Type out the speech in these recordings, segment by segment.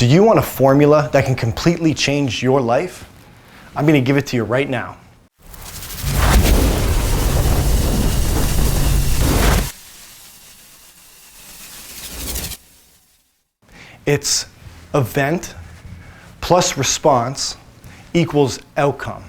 Do you want a formula that can completely change your life? I'm going to give it to you right now. It's event plus response equals outcome.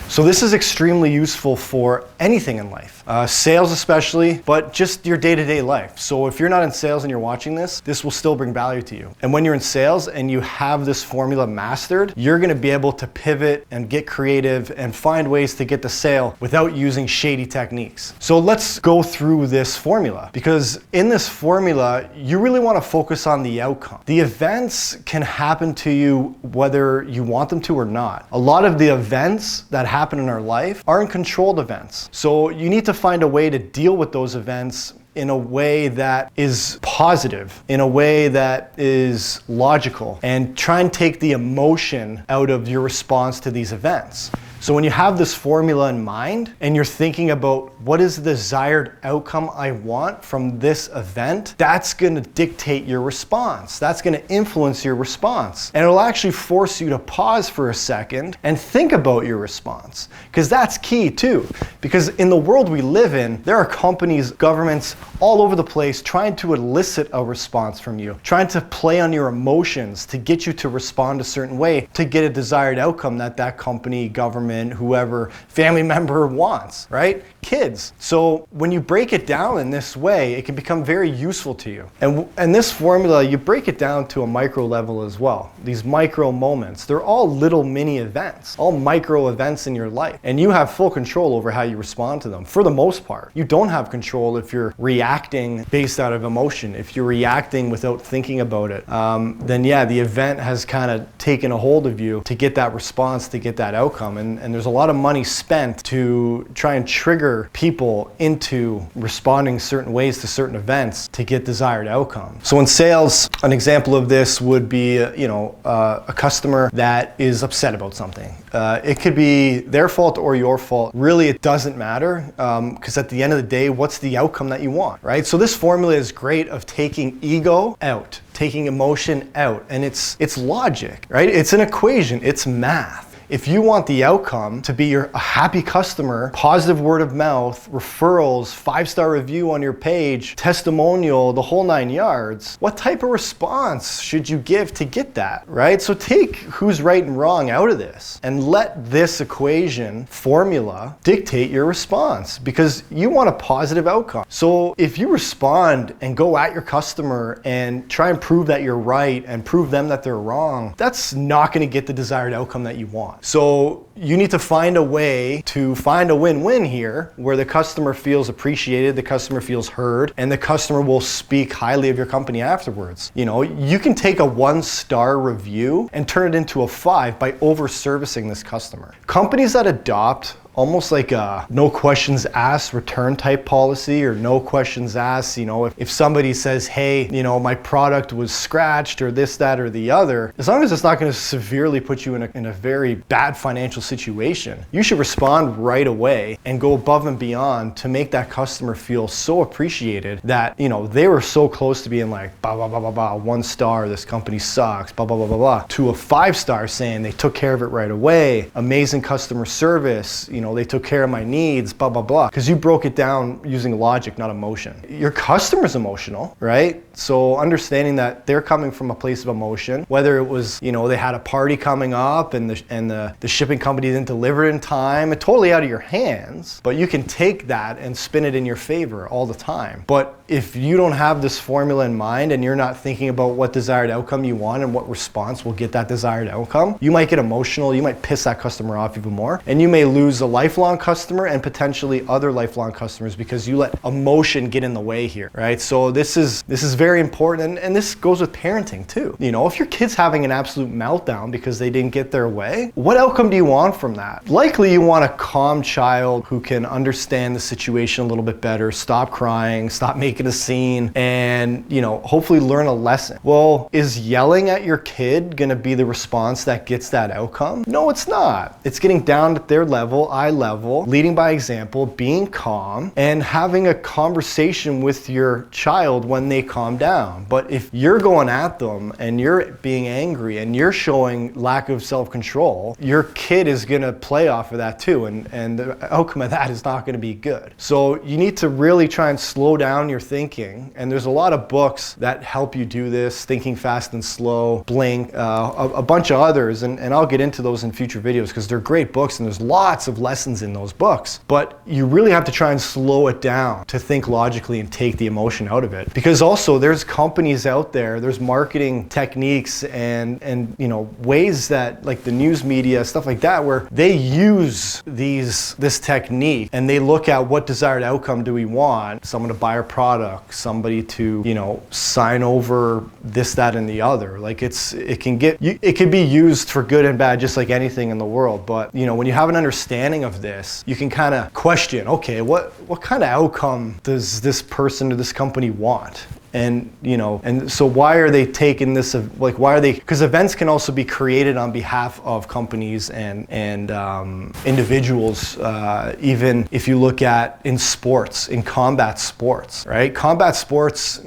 So this is extremely useful for anything in life, sales especially, but just your day-to-day life. So if you're not in sales and you're watching this will still bring value to you. And when you're in sales and you have this formula mastered, you're gonna be able to pivot and get creative and find ways to get the sale without using shady techniques. So let's go through this formula, because in this formula, you really wanna focus on the outcome. The events can happen to you whether you want them to or not. A lot of the events that happen in our life aren't controlled events. So you need to find a way to deal with those events in a way that is positive, in a way that is logical, and try and take the emotion out of your response to these events. So when you have this formula in mind and you're thinking about what is the desired outcome I want from this event, that's gonna dictate your response. That's gonna influence your response. And it'll actually force you to pause for a second and think about your response. Because that's key too. Because in the world we live in, there are companies, governments all over the place trying to elicit a response from you, trying to play on your emotions to get you to respond a certain way to get a desired outcome that that company, government, whoever, family member wants, right? Kids. So when you break it down in this way, it can become very useful to you. And this formula, you break it down to a micro level as well. These micro moments, they're all little mini events, all micro events in your life. And you have full control over how you respond to them, for the most part. You don't have control if you're reacting based out of emotion. If you're reacting without thinking about it, then yeah, the event has kind of taken a hold of you to get that response, to get that outcome. And there's a lot of money spent to try and trigger people into responding certain ways to certain events to get desired outcomes. So in sales, an example of this would be, a customer that is upset about something. It could be their fault or your fault. Really, it doesn't matter, because at the end of the day, what's the outcome that you want, right? So this formula is great of taking ego out, taking emotion out, and it's logic, right? It's an equation, it's math. If you want the outcome to be a happy customer, positive word of mouth, referrals, 5-star review on your page, testimonial, the whole 9 yards, what type of response should you give to get that, right? So take who's right and wrong out of this and let this equation formula dictate your response, because you want a positive outcome. So if you respond and go at your customer and try and prove that you're right and prove them that they're wrong, that's not going to get the desired outcome that you want. So you need to find a way to find a win-win here where the customer feels appreciated, the customer feels heard, and the customer will speak highly of your company afterwards. You can take a 1-star review and turn it into a 5 by over-servicing this customer. Companies that adopt almost like a no questions asked return type policy, or no questions asked, if somebody says, hey, my product was scratched or this, that, or the other, as long as it's not going to severely put you in a very bad financial situation, you should respond right away and go above and beyond to make that customer feel so appreciated that, they were so close to being like, blah, blah, blah, blah, blah, 1 star, this company sucks, blah, blah, blah, blah, blah, to a 5-star saying they took care of it right away, amazing customer service, they took care of my needs, blah, blah, blah. Because you broke it down using logic, not emotion. Your customer's emotional, right? So understanding that they're coming from a place of emotion, whether it was, they had a party coming up and the shipping company didn't deliver in time, it's totally out of your hands, but you can take that and spin it in your favor all the time. But if you don't have this formula in mind and you're not thinking about what desired outcome you want and what response will get that desired outcome, you might get emotional, you might piss that customer off even more, and you may lose a lifelong customer and potentially other lifelong customers because you let emotion get in the way here, right? So this is very important, and this goes with parenting too. If your kid's having an absolute meltdown because they didn't get their way, what outcome do you want from that? Likely you want a calm child who can understand the situation a little bit better, stop crying, stop making a scene, and hopefully learn a lesson. Well, is yelling at your kid gonna be the response that gets that outcome? No, it's not. It's getting down at their level, high level, leading by example, being calm, and having a conversation with your child when they calm down. But if you're going at them and you're being angry and you're showing lack of self-control, your kid is going to play off of that too, and the outcome of that is not going to be good. So you need to really try and slow down your thinking, and there's a lot of books that help you do this, Thinking Fast and Slow, Blink, a bunch of others, and I'll get into those in future videos because they're great books and there's lots of lessons in those books. But you really have to try and slow it down to think logically and take the emotion out of it. Because also there's companies out there, there's marketing techniques and ways that, like the news media, stuff like that, where they use this technique and they look at what desired outcome do we want, someone to buy our product, somebody to sign over this, that, and the other. Like it can be used for good and bad, just like anything in the world. But when you have an understanding of this, you can kind of question, okay, what kind of outcome does this person or this company want? And so why are they taking this, like why are they, because events can also be created on behalf of companies and individuals, even if you look at in sports, in combat sports, right? Combat sports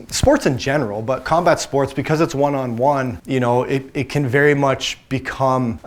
in general, but combat sports, because it's one-on-one, it can very much become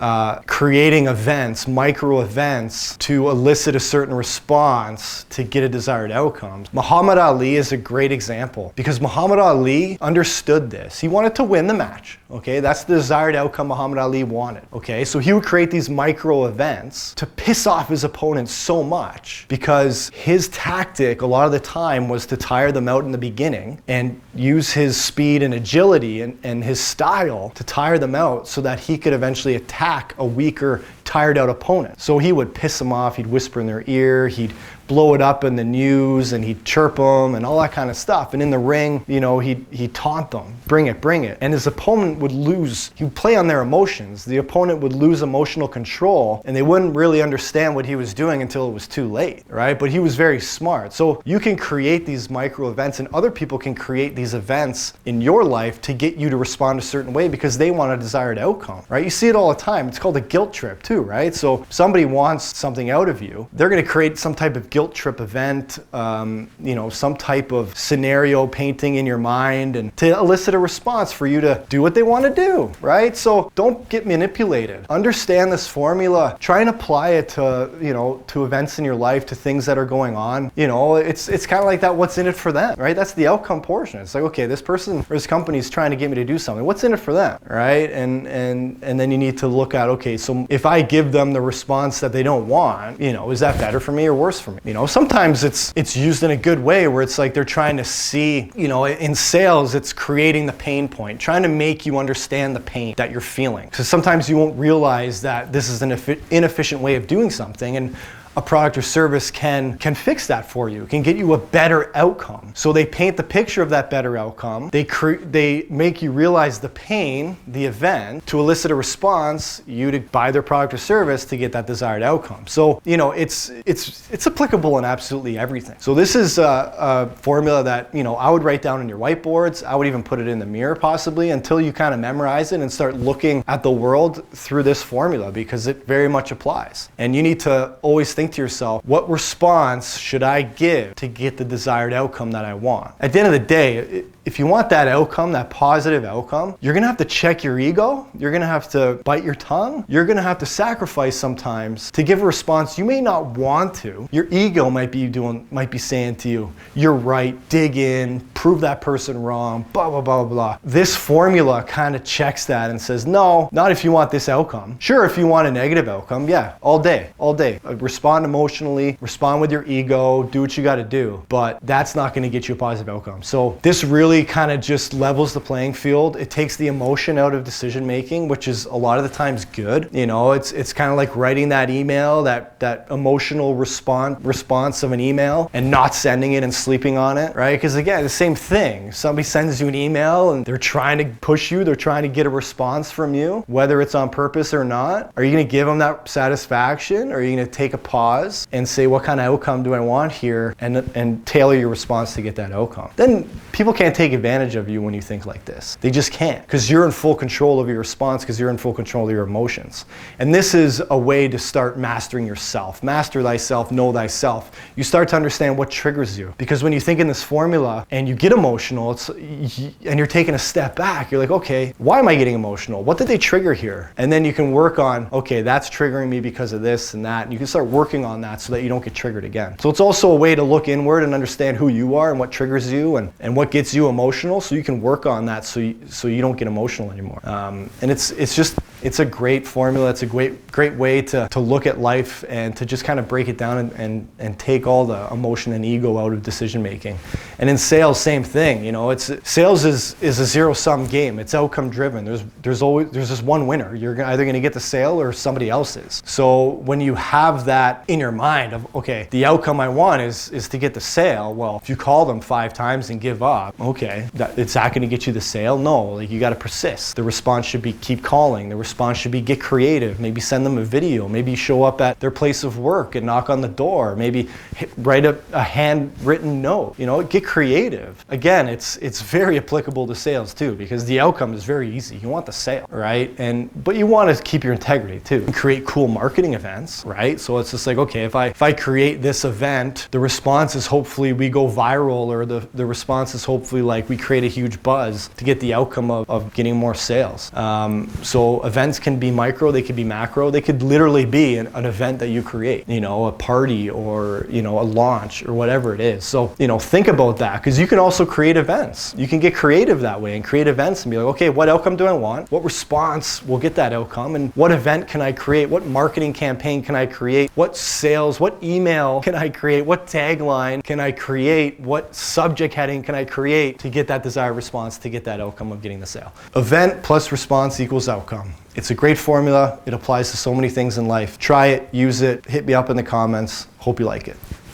creating events, micro events, to elicit a certain response to get a desired outcome. Muhammad Ali is a great example, because Muhammad Ali understood this. He wanted to win the match. Okay, that's the desired outcome Muhammad Ali wanted. Okay, so he would create these micro events to piss off his opponents so much, because his tactic a lot of the time was to tire them out in the beginning and use his speed and agility and his style to tire them out so that he could eventually attack a weaker, tired out opponent. So he would piss them off, he'd whisper in their ear, he'd blow it up in the news, and he'd chirp them and all that kind of stuff. And in the ring, he'd taunt them, bring it. And his opponent would lose, he would play on their emotions. The opponent would lose emotional control, and they wouldn't really understand what he was doing until it was too late, right? But he was very smart. So you can create these micro events, and other people can create these events in your life to get you to respond a certain way because they want a desired outcome, right? You see it all the time. It's called a guilt trip too, right? So somebody wants something out of you, they're going to create some type of guilt trip event, some type of scenario painting in your mind, and to elicit a response for you to do what they want to do, right? So don't get manipulated. Understand this formula. Try and apply it to, to events in your life, to things that are going on. It's kind of like that, what's in it for them, right? That's the outcome portion. It's like, okay, this person or this company is trying to get me to do something. What's in it for them, right? And then you need to look at, okay, so if I give them the response that they don't want, is that better for me or worse for me? Sometimes it's used in a good way, where it's like they're trying to see, in sales, it's creating the pain point, trying to make you understand the pain that you're feeling. Because sometimes you won't realize that this is an inefficient way of doing something, and a product or service can fix that for you, can get you a better outcome. So they paint the picture of that better outcome. They make you realize the pain, the event, to elicit a response, you to buy their product or service to get that desired outcome. So it's applicable in absolutely everything. So this is a formula that I would write down on your whiteboards. I would even put it in the mirror possibly, until you kind of memorize it and start looking at the world through this formula, because it very much applies. And you need to always think to yourself, what response should I give to get the desired outcome that I want? At the end of the day, if you want that outcome, that positive outcome, you're gonna have to check your ego, you're gonna have to bite your tongue, you're gonna have to sacrifice sometimes to give a response you may not want to. Your ego might be saying to you, you're right, dig in, prove that person wrong, blah, blah, blah, blah. This formula kind of checks that and says, no, not if you want this outcome. Sure, if you want a negative outcome, yeah, all day. Respond emotionally, respond with your ego, do what you gotta do, but that's not gonna get you a positive outcome. So this really kind of just levels the playing field. It takes the emotion out of decision making, which is a lot of the times good. It's kind of like writing that email, that emotional response of an email, and not sending it and sleeping on it, right? Because again, the same thing. Somebody sends you an email and they're trying to push you, they're trying to get a response from you, whether it's on purpose or not. Are you going to give them that satisfaction, or are you going to take a pause and say, what kind of outcome do I want here, and tailor your response to get that outcome? Then people can't take take advantage of you when you think like this. They just can't, because you're in full control of your response, because you're in full control of your emotions. And this is a way to start mastering yourself. Master thyself, know thyself. You start to understand what triggers you. Because when you think in this formula and you get emotional, and you're taking a step back, you're like, okay, why am I getting emotional? What did they trigger here? And then you can work on, okay, that's triggering me because of this and that. And you can start working on that so that you don't get triggered again. So it's also a way to look inward and understand who you are and what triggers you and what gets you emotional, so you can work on that so you don't get emotional anymore. And it's a great formula. It's a great way to look at life and to just kind of break it down and take all the emotion and ego out of decision making. And in sales, same thing. You know, sales is a zero-sum game. It's outcome driven. There's just one winner. You're either going to get the sale or somebody else is. So when you have that in your mind of, okay, the outcome I want is to get the sale. Well, if you call them 5 times and give up, okay, is that going to get you the sale? No, like, you got to persist. The response should be keep calling. The response should be get creative. Maybe send them a video. Maybe show up at their place of work and knock on the door. Maybe write a handwritten note. You know, get creative. Again, it's very applicable to sales too, because the outcome is very easy. You want the sale, right? But you want to keep your integrity too. And create cool marketing events, right? So it's just like, okay, if I create this event, the response is hopefully we go viral, or the response is hopefully like we create a huge buzz to get the outcome of getting more sales. So events can be micro, they could be macro, they could literally be an event that you create, you know, a party or, you know, a launch or whatever it is. So, you know, think about that, because you can also create events. You can get creative that way and create events and be like, okay, what outcome do I want? What response will get that outcome? And what event can I create? What marketing campaign can I create? What sales, what email can I create? What tagline can I create? What subject heading can I create to get that desired response, to get that outcome of getting the sale? Event plus response equals outcome. It's a great formula. It applies to so many things in life. Try it, use it, hit me up in the comments. Hope you like it.